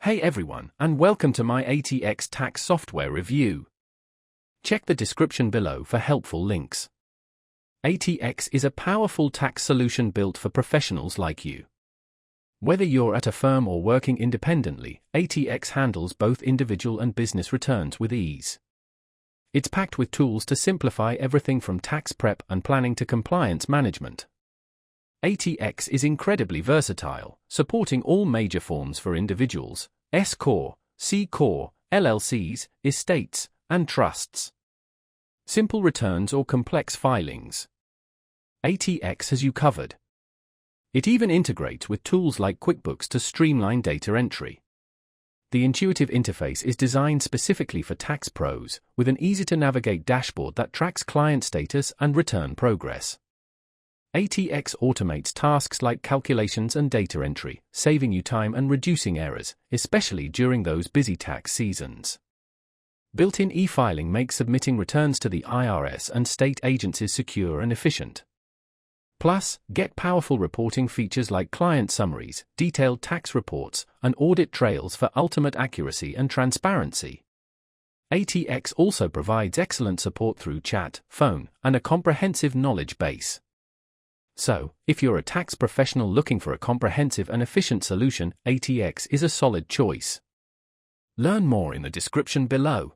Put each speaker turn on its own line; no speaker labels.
Hey everyone, and welcome to my ATX tax software review. Check the description below for helpful links. ATX is a powerful tax solution built for professionals like you. Whether you're at a firm or working independently, ATX handles both individual and business returns with ease. It's packed with tools to simplify everything from tax prep and planning to compliance management. ATX is incredibly versatile, supporting all major forms for individuals, S Corp, C Corp, LLCs, estates, and trusts. Simple returns or complex filings. ATX has you covered. It even integrates with tools like QuickBooks to streamline data entry. The intuitive interface is designed specifically for tax pros, with an easy-to-navigate dashboard that tracks client status and return progress. ATX automates tasks like calculations and data entry, saving you time and reducing errors, especially during those busy tax seasons. Built-in e-filing makes submitting returns to the IRS and state agencies secure and efficient. Plus, get powerful reporting features like client summaries, detailed tax reports, and audit trails for ultimate accuracy and transparency. ATX also provides excellent support through chat, phone, and a comprehensive knowledge base. So, if you're a tax professional looking for a comprehensive and efficient solution, ATX is a solid choice. Learn more in the description below.